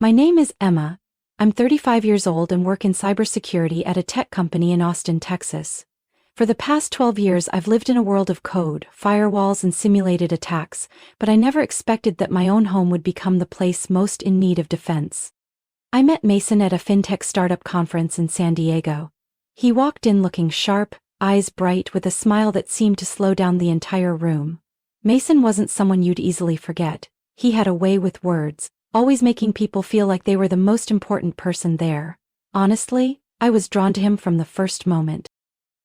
My name is Emma. I'm 35 years old and work in cybersecurity at a tech company in Austin, Texas. For the past 12 years, I've lived in a world of code, firewalls, and simulated attacks, but I never expected that my own home would become the place most in need of defense. I met Mason at a fintech startup conference in San Diego. He walked in looking sharp, eyes bright, with a smile that seemed to slow down the entire room. Mason wasn't someone you'd easily forget. He had a way with words, always making people feel like they were the most important person there. Honestly, I was drawn to him from the first moment.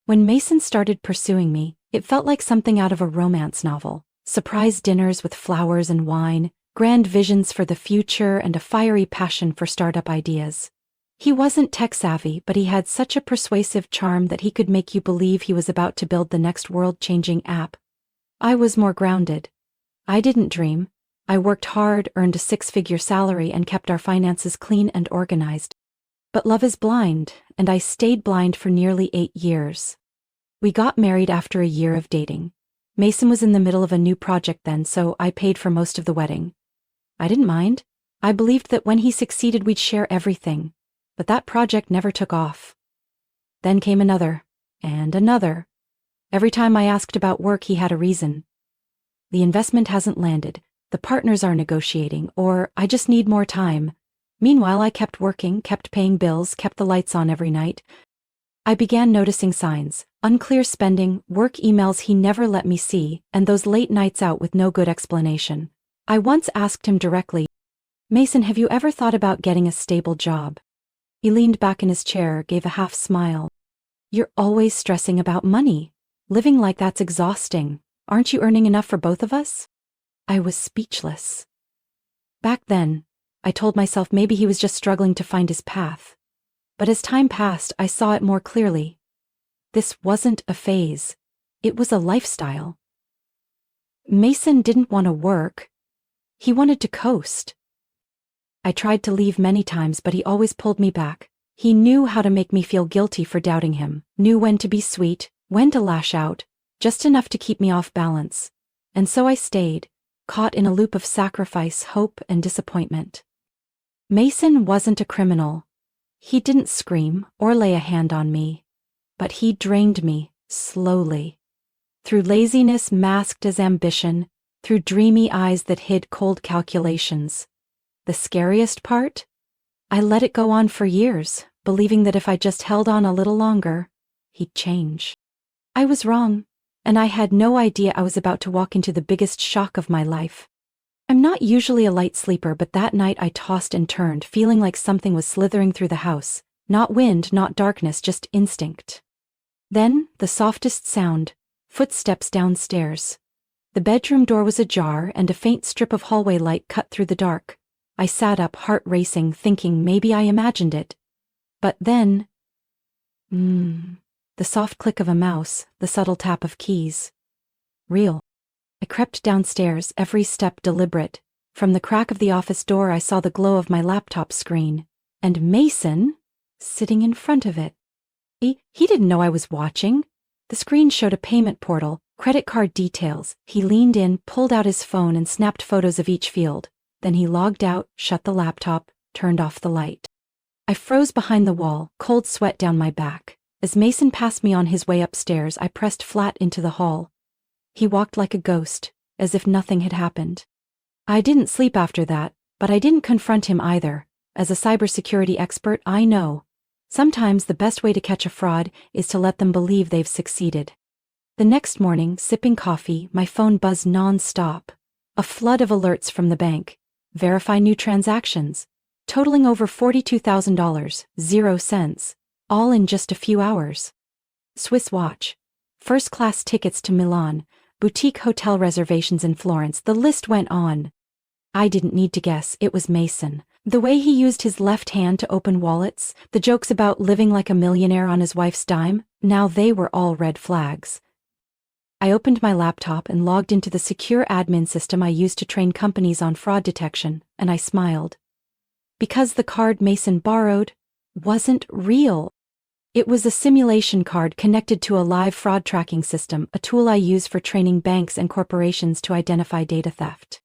When Mason started pursuing me, it felt like something out of a romance novel. Surprise dinners with flowers and wine, grand visions for the future, and a fiery passion for startup ideas. He wasn't tech-savvy, but he had such a persuasive charm that he could make you believe he was about to build the next world-changing app. I was more grounded. I didn't dream. I worked hard, earned a six-figure salary, and kept our finances clean and organized. But love is blind, and I stayed blind for nearly 8 years. We got married after a year of dating. Mason was in the middle of a new project then, so I paid for most of the wedding. I didn't mind. I believed that when he succeeded, we'd share everything. But that project never took off. Then came another, and another. Every time I asked about work, he had a reason. The investment hasn't landed, the partners are negotiating, or I just need more time. Meanwhile, I kept working, kept paying bills, kept the lights on every night. I began noticing signs: unclear spending, work emails he never let me see, and those late nights out with no good explanation. I once asked him directly, "Mason, have you ever thought about getting a stable job?" He leaned back in his chair, gave a half smile. "You're always stressing about money. Living like that's exhausting. Aren't you earning enough for both of us?" I was speechless. Back then, I told myself maybe he was just struggling to find his path. But as time passed, I saw it more clearly. This wasn't a phase. It was a lifestyle. Mason didn't want to work. He wanted to coast. I tried to leave many times, but he always pulled me back. He knew how to make me feel guilty for doubting him, knew when to be sweet, when to lash out, just enough to keep me off balance. And so I stayed, caught in a loop of sacrifice, hope, and disappointment. Mason wasn't a criminal. He didn't scream or lay a hand on me. But he drained me, slowly. Through laziness masked as ambition, through dreamy eyes that hid cold calculations. The scariest part? I let it go on for years, believing that if I just held on a little longer, he'd change. I was wrong, and I had no idea I was about to walk into the biggest shock of my life. I'm not usually a light sleeper, but that night I tossed and turned, feeling like something was slithering through the house. Not wind, not darkness, just instinct. Then, the softest sound: footsteps downstairs. The bedroom door was ajar, and a faint strip of hallway light cut through the dark. I sat up, heart racing, thinking maybe I imagined it. But then... the soft click of a mouse, the subtle tap of keys. Real. I crept downstairs, every step deliberate. From the crack of the office door, I saw the glow of my laptop screen. And Mason, sitting in front of it. He didn't know I was watching. The screen showed a payment portal, credit card details. He leaned in, pulled out his phone, and snapped photos of each field. Then he logged out, shut the laptop, turned off the light. I froze behind the wall, cold sweat down my back. As Mason passed me on his way upstairs, I pressed flat into the hall. He walked like a ghost, as if nothing had happened. I didn't sleep after that, but I didn't confront him either. As a cybersecurity expert, I know. Sometimes the best way to catch a fraud is to let them believe they've succeeded. The next morning, sipping coffee, my phone buzzed non-stop. A flood of alerts from the bank. Verify new transactions. Totaling over $42,000, 0 cents. All in just a few hours. Swiss watch. First-class tickets to Milan. Boutique hotel reservations in Florence. The list went on. I didn't need to guess, it was Mason. The way he used his left hand to open wallets, the jokes about living like a millionaire on his wife's dime, now they were all red flags. I opened my laptop and logged into the secure admin system I use to train companies on fraud detection, and I smiled. Because the card Mason borrowed wasn't real. It was a simulation card connected to a live fraud tracking system, a tool I use for training banks and corporations to identify data theft.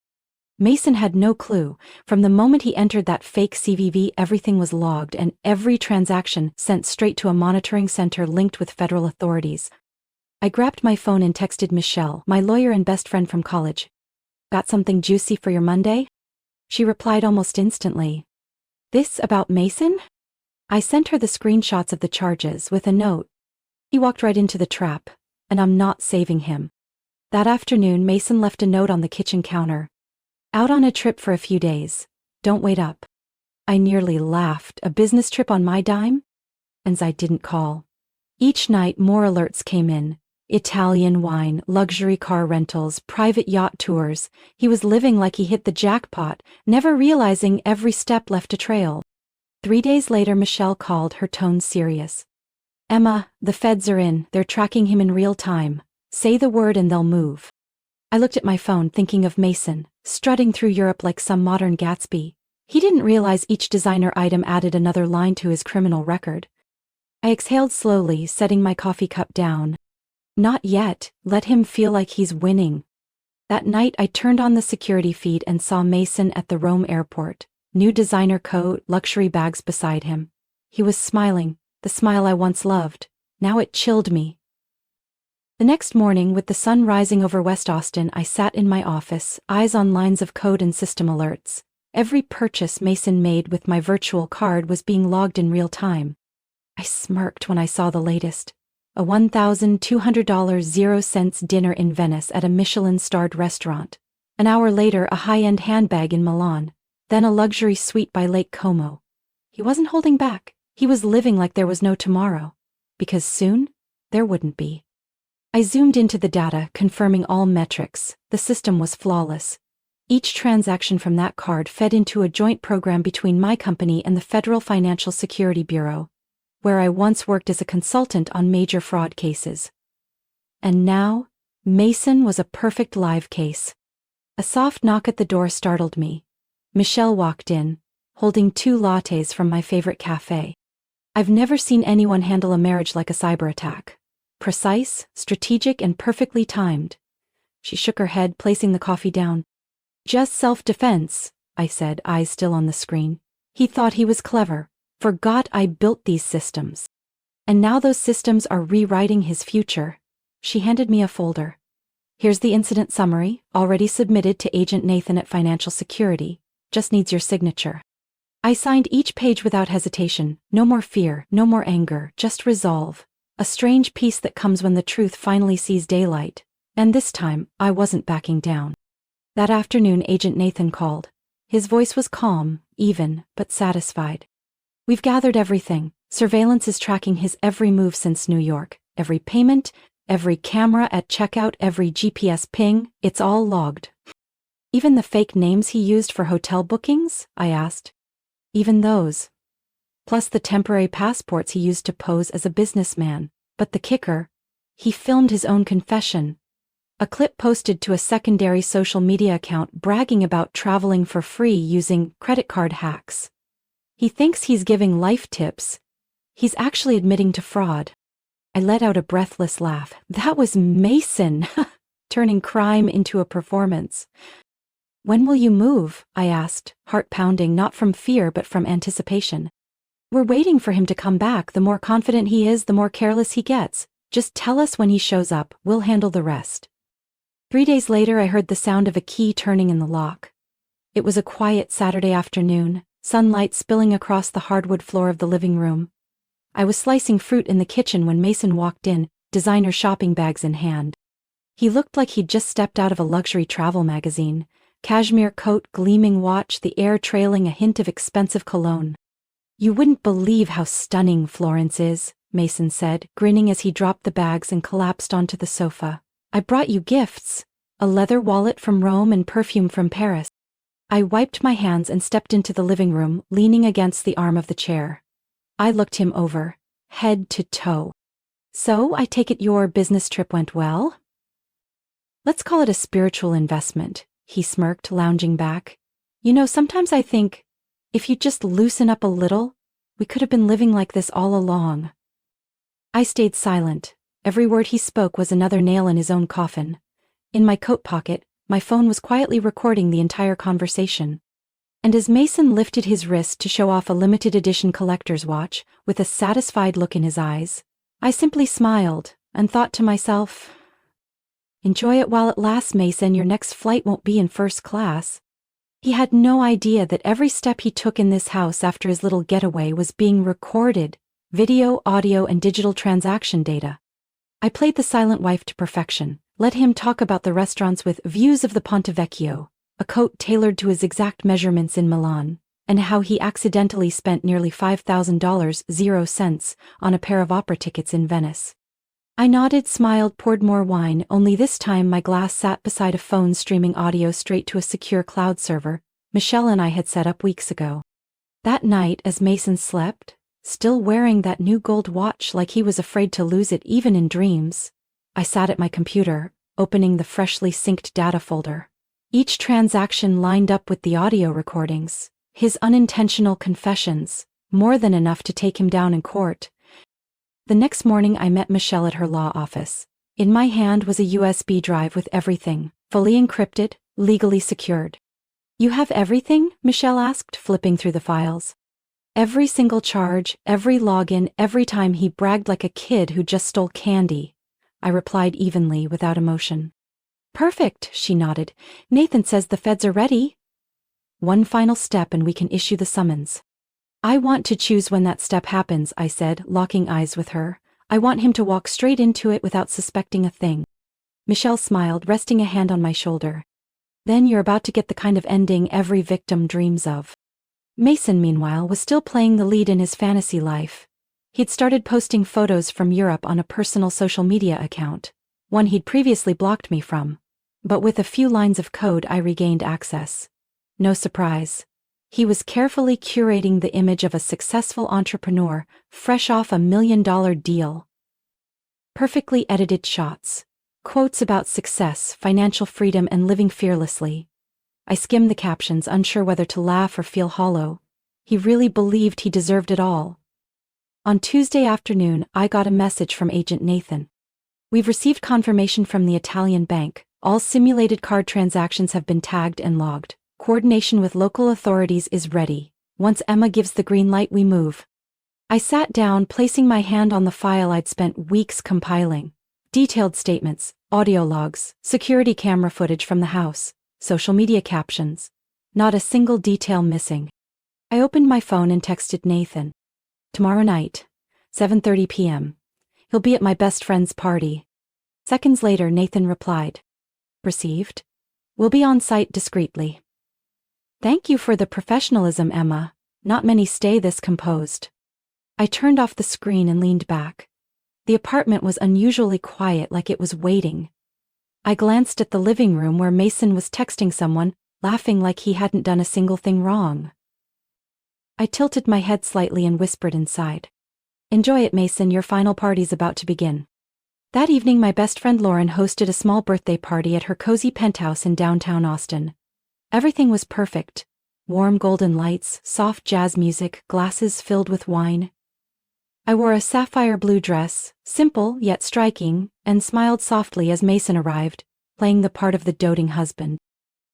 Mason had no clue. From the moment he entered that fake CVV, everything was logged and every transaction sent straight to a monitoring center linked with federal authorities. I grabbed my phone and texted Michelle, my lawyer and best friend from college. Got something juicy for your Monday? She replied almost instantly. This about Mason? I sent her the screenshots of the charges with a note. He walked right into the trap, and I'm not saving him. That afternoon, Mason left a note on the kitchen counter. Out on a trip for a few days. Don't wait up. I nearly laughed. A business trip on my dime? And I didn't call. Each night more alerts came in. Italian wine, luxury car rentals, private yacht tours. He was living like he hit the jackpot, never realizing every step left a trail. 3 days later, Michelle called, her tone serious. Emma, the feds are in. They're tracking him in real time. Say the word and they'll move. I looked at my phone, thinking of Mason, strutting through Europe like some modern Gatsby. He didn't realize each designer item added another line to his criminal record. I exhaled slowly, setting my coffee cup down. Not yet. Let him feel like he's winning. That night I turned on the security feed and saw Mason at the Rome airport. New designer coat, luxury bags beside him. He was smiling, the smile I once loved. Now it chilled me. The next morning, with the sun rising over West Austin, I sat in my office, eyes on lines of code and system alerts. Every purchase Mason made with my virtual card was being logged in real time. I smirked when I saw the latest. A $1,200 0 dinner in Venice at a Michelin-starred restaurant. An hour later, a high-end handbag in Milan. Then a luxury suite by Lake Como. He wasn't holding back. He was living like there was no tomorrow. Because soon, there wouldn't be. I zoomed into the data, confirming all metrics. The system was flawless. Each transaction from that card fed into a joint program between my company and the Federal Financial Security Bureau, where I once worked as a consultant on major fraud cases. And now, Mason was a perfect live case. A soft knock at the door startled me. Michelle walked in, holding 2 lattes from my favorite cafe. I've never seen anyone handle a marriage like a cyber attack. Precise, strategic, and perfectly timed. She shook her head, placing the coffee down. Just self-defense, I said, eyes still on the screen. He thought he was clever. Forgot I built these systems. And now those systems are rewriting his future. She handed me a folder. Here's the incident summary, already submitted to Agent Nathan at Financial Security. Just needs your signature. I signed each page without hesitation. No more fear, no more anger, just resolve. A strange peace that comes when the truth finally sees daylight. And this time, I wasn't backing down. That afternoon, Agent Nathan called. His voice was calm, even, but satisfied. We've gathered everything. Surveillance is tracking his every move since New York. Every payment, every camera at checkout, every GPS ping, it's all logged. Even the fake names he used for hotel bookings? I asked. Even those. Plus the temporary passports he used to pose as a businessman. But the kicker? He filmed his own confession. A clip posted to a secondary social media account bragging about traveling for free using credit card hacks. He thinks he's giving life tips. He's actually admitting to fraud. I let out a breathless laugh. That was Mason, turning crime into a performance. When will you move? I asked, heart pounding, not from fear but from anticipation. We're waiting for him to come back. The more confident he is, the more careless he gets. Just tell us when he shows up, we'll handle the rest. 3 days later, I heard the sound of a key turning in the lock. It was a quiet Saturday afternoon, sunlight spilling across the hardwood floor of the living room. I was slicing fruit in the kitchen when Mason walked in, designer shopping bags in hand. He looked like he'd just stepped out of a luxury travel magazine. Cashmere coat, gleaming watch, the air trailing a hint of expensive cologne. You wouldn't believe how stunning Florence is, Mason said, grinning as he dropped the bags and collapsed onto the sofa. I brought you gifts. A leather wallet from Rome and perfume from Paris. I wiped my hands and stepped into the living room, leaning against the arm of the chair. I looked him over, head to toe. So, I take it your business trip went well? Let's call it a spiritual investment, he smirked, lounging back. You know, sometimes I think, if you just loosen up a little, we could have been living like this all along. I stayed silent. Every word he spoke was another nail in his own coffin. In my coat pocket, my phone was quietly recording the entire conversation. And as Mason lifted his wrist to show off a limited edition collector's watch, with a satisfied look in his eyes, I simply smiled and thought to myself, "Enjoy it while it lasts, Mason. Your next flight won't be in first class." He had no idea that every step he took in this house after his little getaway was being recorded, video, audio, and digital transaction data. I played the silent wife to perfection, let him talk about the restaurants with views of the Ponte Vecchio, a coat tailored to his exact measurements in Milan, and how he accidentally spent nearly $5,000 on a pair of opera tickets in Venice. I nodded, smiled, poured more wine, only this time my glass sat beside a phone streaming audio straight to a secure cloud server Michelle and I had set up weeks ago. That night, as Mason slept, still wearing that new gold watch like he was afraid to lose it even in dreams, I sat at my computer, opening the freshly synced data folder. Each transaction lined up with the audio recordings, his unintentional confessions, more than enough to take him down in court. The next morning I met Michelle at her law office. In my hand was a USB drive with everything, fully encrypted, legally secured. "You have everything?" Michelle asked, flipping through the files. "Every single charge, every login, every time he bragged like a kid who just stole candy," I replied evenly, without emotion. "Perfect," she nodded. "Nathan says the feds are ready." "One final step and we can issue the summons." "I want to choose when that step happens," I said, locking eyes with her. "I want him to walk straight into it without suspecting a thing." Michelle smiled, resting a hand on my shoulder. "Then you're about to get the kind of ending every victim dreams of." Mason, meanwhile, was still playing the lead in his fantasy life. He'd started posting photos from Europe on a personal social media account, one he'd previously blocked me from. But with a few lines of code I regained access. No surprise. He was carefully curating the image of a successful entrepreneur, fresh off $1 million deal. Perfectly edited shots. Quotes about success, financial freedom, and living fearlessly. I skimmed the captions, unsure whether to laugh or feel hollow. He really believed he deserved it all. On Tuesday afternoon, I got a message from Agent Nathan. "We've received confirmation from the Italian bank. All simulated card transactions have been tagged and logged. Coordination with local authorities is ready. Once Emma gives the green light, we move." I sat down, placing my hand on the file I'd spent weeks compiling. Detailed statements, audio logs, security camera footage from the house, social media captions. Not a single detail missing. I opened my phone and texted Nathan. "Tomorrow night, 7:30 p.m. He'll be at my best friend's party." Seconds later, Nathan replied. "Received. We'll be on site discreetly." "Thank you for the professionalism, Emma. Not many stay this composed." I turned off the screen and leaned back. The apartment was unusually quiet, like it was waiting. I glanced at the living room where Mason was texting someone, laughing like he hadn't done a single thing wrong. I tilted my head slightly and whispered inside. "Enjoy it, Mason, your final party's about to begin." That evening my best friend Lauren hosted a small birthday party at her cozy penthouse in downtown Austin. Everything was perfect. Warm golden lights, soft jazz music, glasses filled with wine. I wore a sapphire blue dress, simple yet striking, and smiled softly as Mason arrived, playing the part of the doting husband.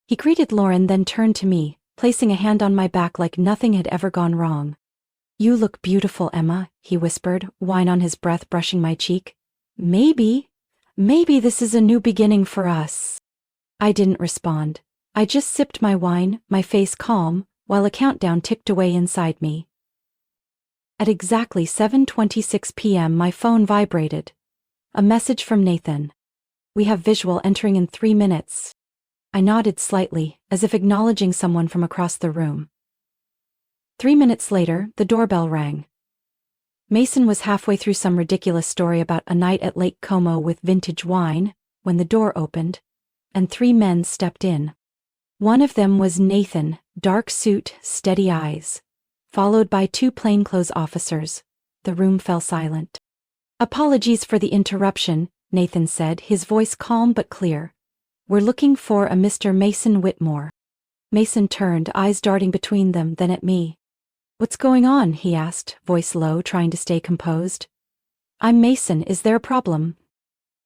He greeted Lauren, then turned to me, placing a hand on my back like nothing had ever gone wrong. "You look beautiful, Emma," he whispered, wine on his breath brushing my cheek. Maybe this is a new beginning for us." I didn't respond. I just sipped my wine, my face calm, while a countdown ticked away inside me. At exactly 7:26 p.m. my phone vibrated. A message from Nathan. "We have visual entering in 3 minutes." I nodded slightly, as if acknowledging someone from across the room. 3 minutes later, the doorbell rang. Mason was halfway through some ridiculous story about a night at Lake Como with vintage wine, when the door opened, and 3 men stepped in. One of them was Nathan, dark suit, steady eyes. Followed by 2 plainclothes officers. The room fell silent. "Apologies for the interruption," Nathan said, his voice calm but clear. "We're looking for a Mr. Mason Whitmore." Mason turned, eyes darting between them, then at me. "What's going on?" he asked, voice low, trying to stay composed. "I'm Mason, is there a problem?"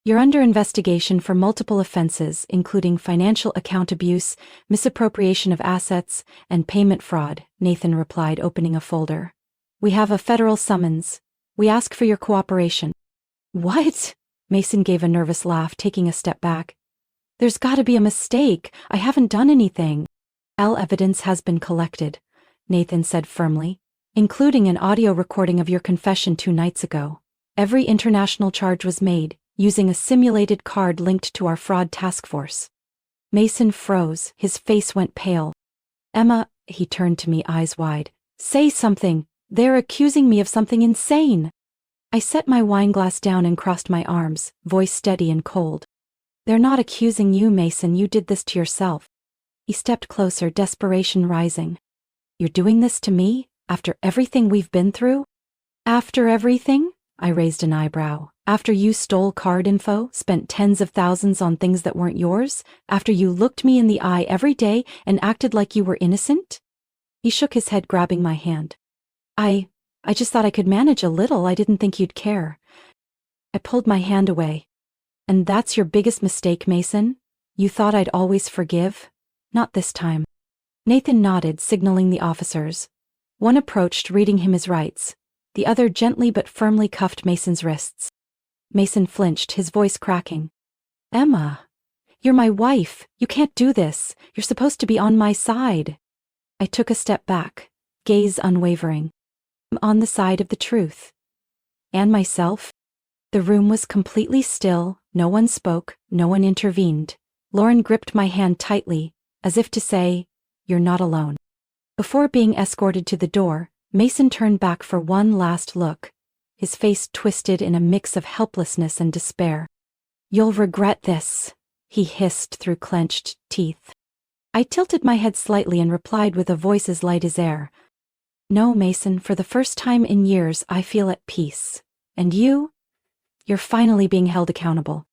You're under investigation for multiple offenses, including financial account abuse, misappropriation of assets, and payment fraud, Nathan replied, opening a folder. We have a federal summons. We ask for your cooperation. What? Mason gave a nervous laugh, taking a step back. There's gotta be a mistake. I haven't done anything. All evidence has been collected, Nathan said firmly, including an audio recording of your confession 2 nights ago. Every international charge was made, using a simulated card linked to our fraud task force. Mason froze, his face went pale. Emma, he turned to me, eyes wide. Say something. They're accusing me of something insane. I set my wine glass down and crossed my arms, voice steady and cold. They're not accusing you, Mason, you did this to yourself. He stepped closer, desperation rising. You're doing this to me, after everything we've been through? After everything? I raised an eyebrow. After you stole card info, spent tens of thousands on things that weren't yours? After you looked me in the eye every day and acted like you were innocent? He shook his head, grabbing my hand. I just thought I could manage a little. I didn't think you'd care. I pulled my hand away. And that's your biggest mistake, Mason? You thought I'd always forgive? Not this time. Nathan nodded, signaling the officers. One approached, reading him his rights. The other gently but firmly cuffed Mason's wrists. Mason flinched, his voice cracking. Emma, you're my wife. You can't do this. You're supposed to be on my side. I took a step back, gaze unwavering. I'm on the side of the truth. And myself? The room was completely still, no one spoke, no one intervened. Lauren gripped my hand tightly, as if to say, You're not alone. Before being escorted to the door, Mason turned back for one last look, his face twisted in a mix of helplessness and despair. You'll regret this, he hissed through clenched teeth. I tilted my head slightly and replied with a voice as light as air. No, Mason, for the first time in years I feel at peace. And you? You're finally being held accountable.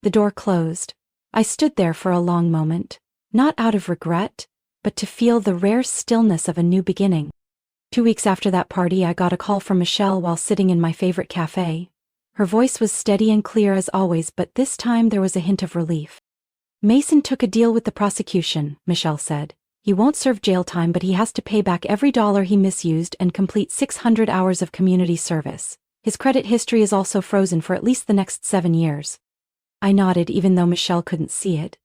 The door closed. I stood there for a long moment, not out of regret, but to feel the rare stillness of a new beginning. 2 weeks after that party, I got a call from Michelle while sitting in my favorite cafe. Her voice was steady and clear as always, but this time there was a hint of relief. Mason took a deal with the prosecution, Michelle said. He won't serve jail time, but he has to pay back every dollar he misused and complete 600 hours of community service. His credit history is also frozen for at least the next 7 years. I nodded, even though Michelle couldn't see it.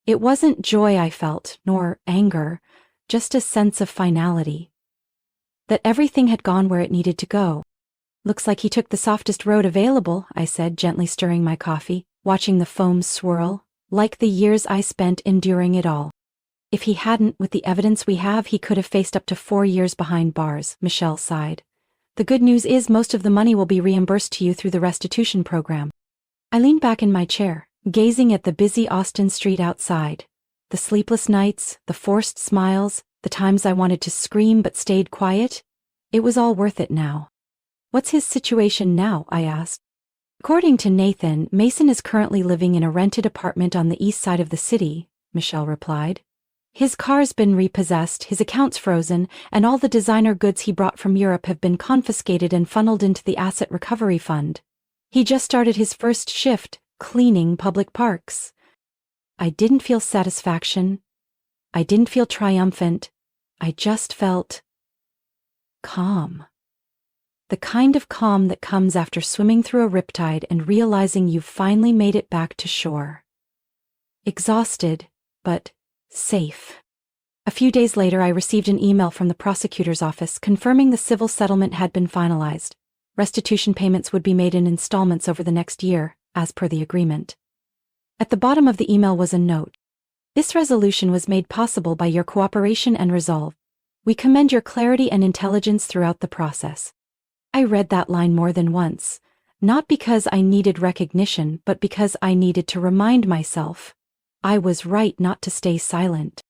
It wasn't joy I felt, nor anger, just a sense of finality. That everything had gone where it needed to go. Looks like he took the softest road available, I said, gently stirring my coffee, watching the foam swirl, like the years I spent enduring it all. If he hadn't, with the evidence we have, he could have faced up to 4 years behind bars, Michelle sighed. The good news is most of the money will be reimbursed to you through the restitution program. I leaned back in my chair, gazing at the busy Austin street outside. The sleepless nights, the forced smiles, the times I wanted to scream but stayed quiet. It was all worth it now. What's his situation now? I asked. According to Nathan, Mason is currently living in a rented apartment on the east side of the city, Michelle replied. His car's been repossessed, his accounts frozen, and all the designer goods he brought from Europe have been confiscated and funneled into the Asset Recovery Fund. He just started his first shift, cleaning public parks. I didn't feel satisfaction. I didn't feel triumphant. I just felt calm. The kind of calm that comes after swimming through a riptide and realizing you've finally made it back to shore. Exhausted, but safe. A few days later, I received an email from the prosecutor's office confirming the civil settlement had been finalized. Restitution payments would be made in installments over the next year, as per the agreement. At the bottom of the email was a note. This resolution was made possible by your cooperation and resolve. We commend your clarity and intelligence throughout the process. I read that line more than once, not because I needed recognition, but because I needed to remind myself I was right not to stay silent.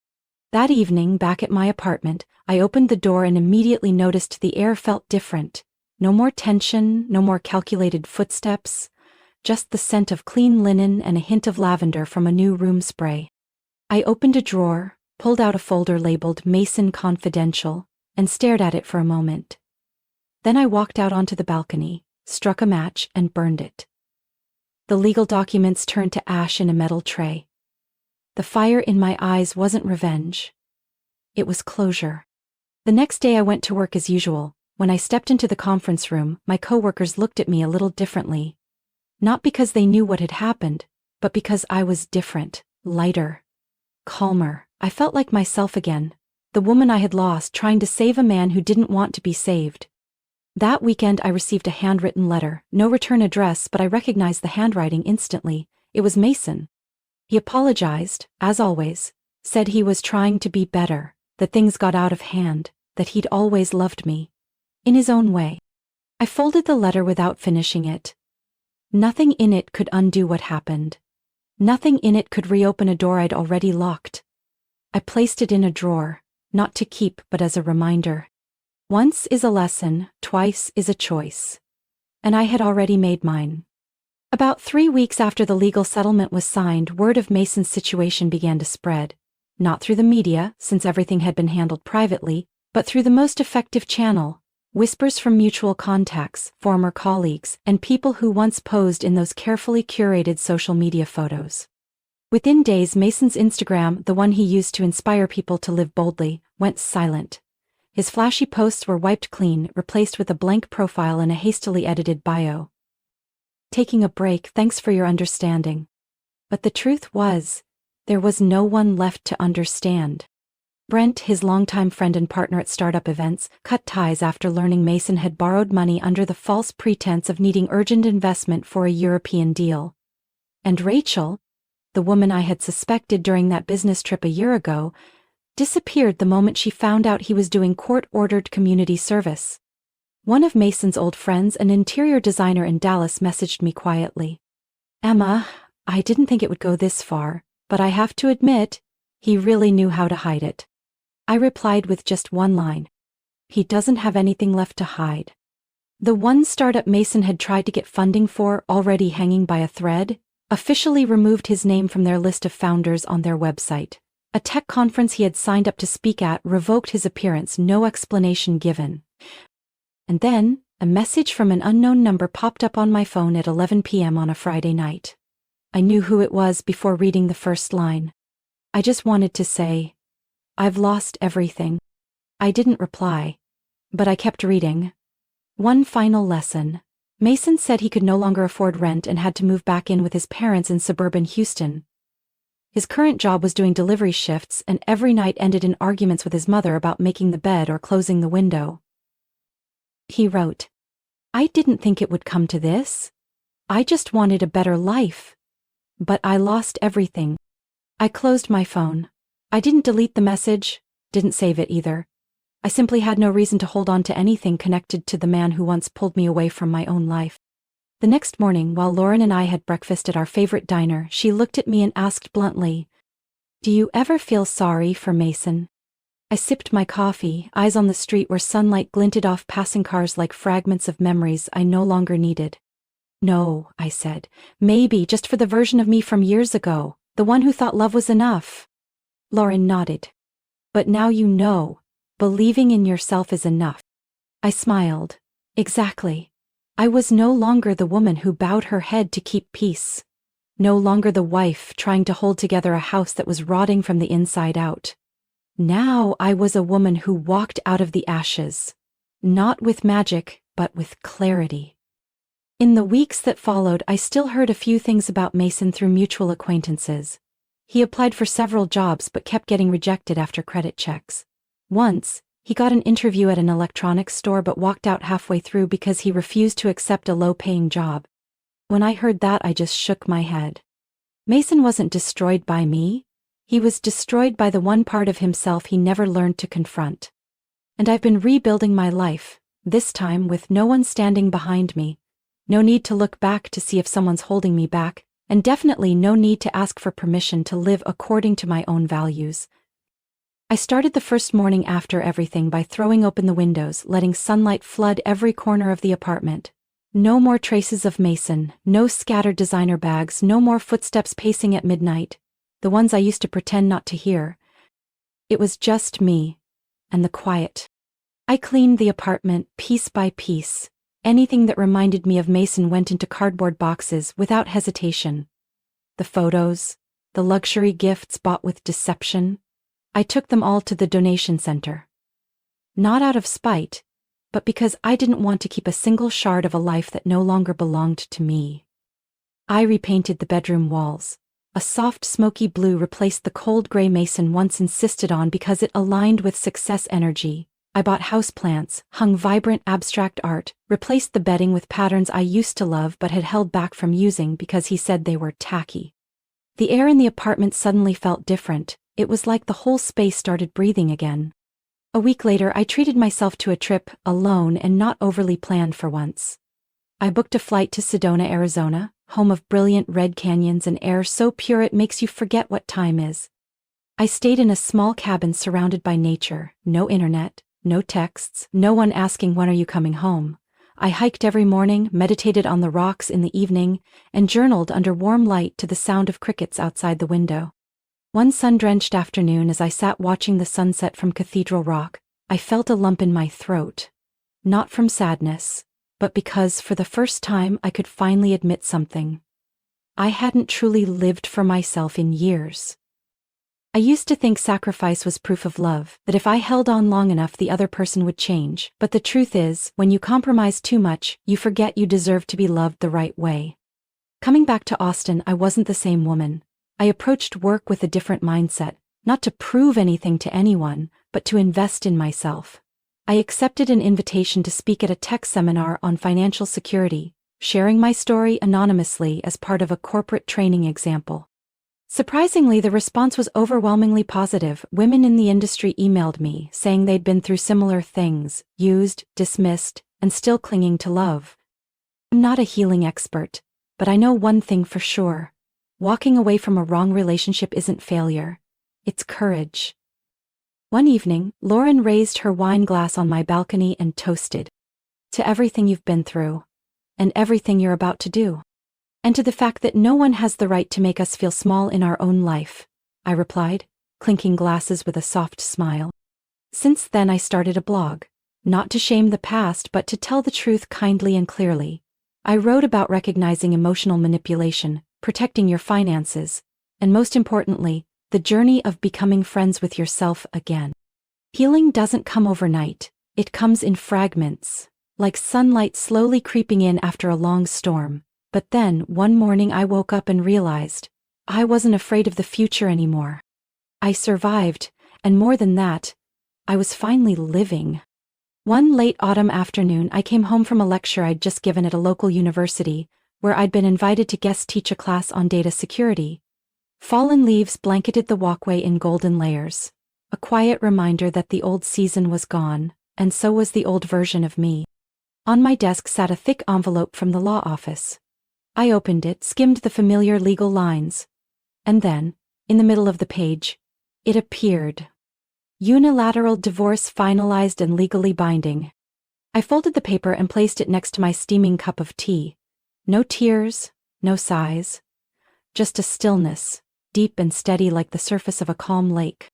That evening, back at my apartment, I opened the door and immediately noticed the air felt different. No more tension, no more calculated footsteps, just the scent of clean linen and a hint of lavender from a new room spray. I opened a drawer, pulled out a folder labeled Mason Confidential, and stared at it for a moment. Then I walked out onto the balcony, struck a match, and burned it. The legal documents turned to ash in a metal tray. The fire in my eyes wasn't revenge. It was closure. The next day I went to work as usual. When I stepped into the conference room, my coworkers looked at me a little differently. Not because they knew what had happened, but because I was different, lighter, calmer. I felt like myself again, the woman I had lost trying to save a man who didn't want to be saved. That weekend I received a handwritten letter, no return address, but I recognized the handwriting instantly. It was Mason. He apologized, as always, said he was trying to be better, that things got out of hand, that he'd always loved me. In his own way. I folded the letter without finishing it. Nothing in it could undo what happened. Nothing in it could reopen a door I'd already locked. I placed it in a drawer, not to keep but as a reminder. Once is a lesson, twice is a choice. And I had already made mine. About 3 weeks after the legal settlement was signed, word of Mason's situation began to spread. Not through the media, since everything had been handled privately, but through the most effective channel. Whispers from mutual contacts, former colleagues, and people who once posed in those carefully curated social media photos. Within days, Mason's Instagram, the one he used to inspire people to live boldly, went silent. His flashy posts were wiped clean, replaced with a blank profile and a hastily edited bio. Taking a break, thanks for your understanding. But the truth was, there was no one left to understand. Brent, his longtime friend and partner at startup events, cut ties after learning Mason had borrowed money under the false pretense of needing urgent investment for a European deal. And Rachel, the woman I had suspected during that business trip a year ago, disappeared the moment she found out he was doing court-ordered community service. One of Mason's old friends, an interior designer in Dallas, messaged me quietly. "Emma, I didn't think it would go this far, but I have to admit, he really knew how to hide it." I replied with just one line. He doesn't have anything left to hide. The one startup Mason had tried to get funding for, already hanging by a thread, officially removed his name from their list of founders on their website. A tech conference he had signed up to speak at revoked his appearance, no explanation given. And then, a message from an unknown number popped up on my phone at 11 p.m. on a Friday night. I knew who it was before reading the first line. I just wanted to say, "I've lost everything." I didn't reply, but I kept reading. One final lesson. Mason said he could no longer afford rent and had to move back in with his parents in suburban Houston. His current job was doing delivery shifts, and every night ended in arguments with his mother about making the bed or closing the window. He wrote, "I didn't think it would come to this. I just wanted a better life. But I lost everything." I closed my phone. I didn't delete the message, didn't save it either. I simply had no reason to hold on to anything connected to the man who once pulled me away from my own life. The next morning, while Lauren and I had breakfast at our favorite diner, she looked at me and asked bluntly, "Do you ever feel sorry for Mason?" I sipped my coffee, eyes on the street where sunlight glinted off passing cars like fragments of memories I no longer needed. "No," I said, "maybe just for the version of me from years ago, the one who thought love was enough." Lauren nodded. "But now you know, believing in yourself is enough." I smiled. Exactly. I was no longer the woman who bowed her head to keep peace. No longer the wife trying to hold together a house that was rotting from the inside out. Now I was a woman who walked out of the ashes. Not with magic, but with clarity. In the weeks that followed, I still heard a few things about Mason through mutual acquaintances. He applied for several jobs but kept getting rejected after credit checks. Once, he got an interview at an electronics store but walked out halfway through because he refused to accept a low-paying job. When I heard that, I just shook my head. Mason wasn't destroyed by me. He was destroyed by the one part of himself he never learned to confront. And I've been rebuilding my life, this time with no one standing behind me. No need to look back to see if someone's holding me back, and definitely no need to ask for permission to live according to my own values. I started the first morning after everything by throwing open the windows, letting sunlight flood every corner of the apartment. No more traces of Mason, no scattered designer bags, no more footsteps pacing at midnight, the ones I used to pretend not to hear. It was just me, and the quiet. I cleaned the apartment piece by piece, Anything that reminded me of Mason went into cardboard boxes without hesitation. The photos, the luxury gifts bought with deception, I took them all to the donation center. Not out of spite, but because I didn't want to keep a single shard of a life that no longer belonged to me. I repainted the bedroom walls. A soft smoky blue replaced the cold gray Mason once insisted on because it aligned with success energy. I bought houseplants, hung vibrant abstract art, replaced the bedding with patterns I used to love but had held back from using because he said they were tacky. The air in the apartment suddenly felt different. It was like the whole space started breathing again. A week later, I treated myself to a trip, alone and not overly planned for once. I booked a flight to Sedona, Arizona, home of brilliant red canyons and air so pure it makes you forget what time is. I stayed in a small cabin surrounded by nature, no internet, no texts, no one asking when are you coming home. I hiked every morning, meditated on the rocks in the evening, and journaled under warm light to the sound of crickets outside the window. One sun-drenched afternoon as I sat watching the sunset from Cathedral Rock, I felt a lump in my throat. Not from sadness, but because for the first time I could finally admit something. I hadn't truly lived for myself in years. I used to think sacrifice was proof of love, that if I held on long enough the other person would change, but the truth is, when you compromise too much, you forget you deserve to be loved the right way. Coming back to Austin, I wasn't the same woman. I approached work with a different mindset, not to prove anything to anyone, but to invest in myself. I accepted an invitation to speak at a tech seminar on financial security, sharing my story anonymously as part of a corporate training example. Surprisingly, the response was overwhelmingly positive. Women in the industry emailed me, saying they'd been through similar things, used, dismissed, and still clinging to love. I'm not a healing expert, but I know one thing for sure. Walking away from a wrong relationship isn't failure. It's courage. One evening, Lauren raised her wine glass on my balcony and toasted. To everything you've been through. And everything you're about to do. And to the fact that no one has the right to make us feel small in our own life, I replied, clinking glasses with a soft smile. Since then I started a blog. Not to shame the past but to tell the truth kindly and clearly. I wrote about recognizing emotional manipulation, protecting your finances, and most importantly, the journey of becoming friends with yourself again. Healing doesn't come overnight, it comes in fragments, like sunlight slowly creeping in after a long storm. But then, one morning I woke up and realized, I wasn't afraid of the future anymore. I survived, and more than that, I was finally living. One late autumn afternoon I came home from a lecture I'd just given at a local university, where I'd been invited to guest teach a class on data security. Fallen leaves blanketed the walkway in golden layers, a quiet reminder that the old season was gone, and so was the old version of me. On my desk sat a thick envelope from the law office. I opened it, skimmed the familiar legal lines, and then, in the middle of the page, it appeared. Unilateral divorce finalized and legally binding. I folded the paper and placed it next to my steaming cup of tea. No tears, no sighs. Just a stillness, deep and steady like the surface of a calm lake.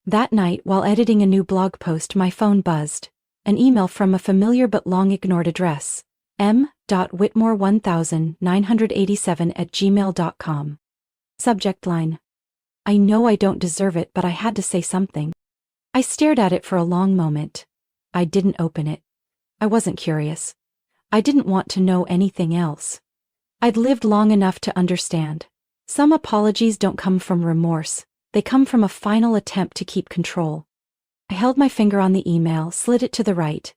That night, while editing a new blog post, my phone buzzed. An email from a familiar but long-ignored address. m.whitmore1987@gmail.com. Subject line. I know I don't deserve it, but I had to say something. I stared at it for a long moment. I didn't open it. I wasn't curious. I didn't want to know anything else. I'd lived long enough to understand. Some apologies don't come from remorse, they come from a final attempt to keep control. I held my finger on the email, slid it to the right.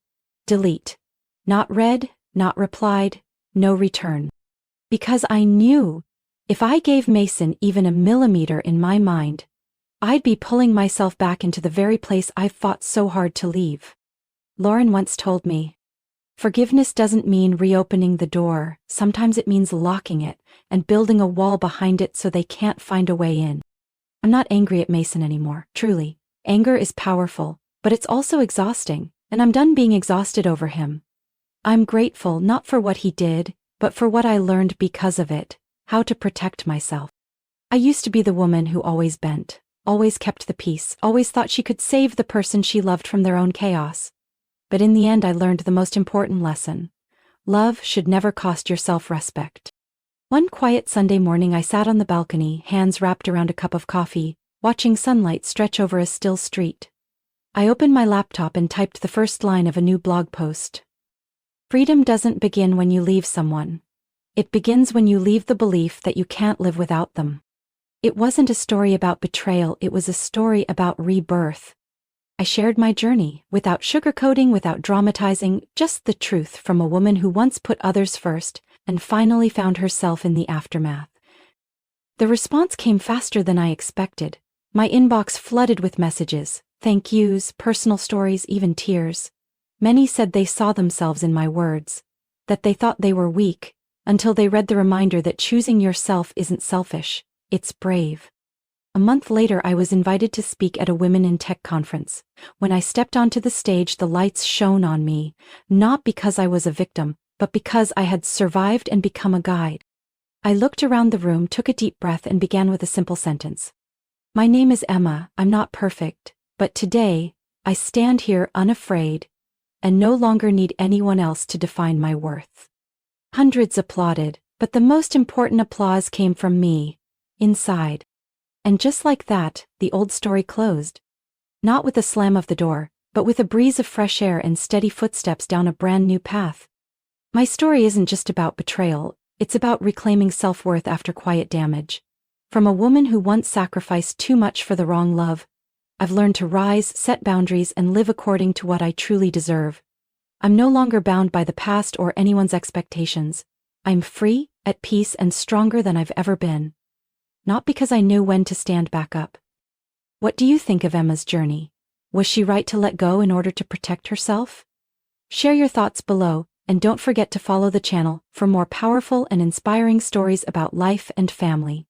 Delete. Not read, not replied, no return. Because I knew, if I gave Mason even a millimeter in my mind, I'd be pulling myself back into the very place I've fought so hard to leave. Lauren once told me, forgiveness doesn't mean reopening the door, sometimes it means locking it and building a wall behind it so they can't find a way in. I'm not angry at Mason anymore, truly. Anger is powerful, but it's also exhausting, and I'm done being exhausted over him. I'm grateful not for what he did, but for what I learned because of it, how to protect myself. I used to be the woman who always bent, always kept the peace, always thought she could save the person she loved from their own chaos. But in the end I learned the most important lesson. Love should never cost your self-respect. One quiet Sunday morning I sat on the balcony, hands wrapped around a cup of coffee, watching sunlight stretch over a still street. I opened my laptop and typed the first line of a new blog post. Freedom doesn't begin when you leave someone. It begins when you leave the belief that you can't live without them. It wasn't a story about betrayal, it was a story about rebirth. I shared my journey, without sugarcoating, without dramatizing, just the truth from a woman who once put others first and finally found herself in the aftermath. The response came faster than I expected. My inbox flooded with messages, thank yous, personal stories, even tears. Many said they saw themselves in my words, that they thought they were weak, until they read the reminder that choosing yourself isn't selfish, it's brave. A month later I was invited to speak at a Women in Tech conference. When I stepped onto the stage, the lights shone on me, not because I was a victim, but because I had survived and become a guide. I looked around the room, took a deep breath, and began with a simple sentence. My name is Emma, I'm not perfect, but today, I stand here unafraid, and no longer need anyone else to define my worth. Hundreds applauded, but the most important applause came from me, inside. And just like that, the old story closed. Not with a slam of the door, but with a breeze of fresh air and steady footsteps down a brand new path. My story isn't just about betrayal, it's about reclaiming self-worth after quiet damage. From a woman who once sacrificed too much for the wrong love, I've learned to rise, set boundaries, and live according to what I truly deserve. I'm no longer bound by the past or anyone's expectations. I'm free, at peace, and stronger than I've ever been. Not because I knew when to stand back up. What do you think of Emma's journey? Was she right to let go in order to protect herself? Share your thoughts below, and don't forget to follow the channel for more powerful and inspiring stories about life and family.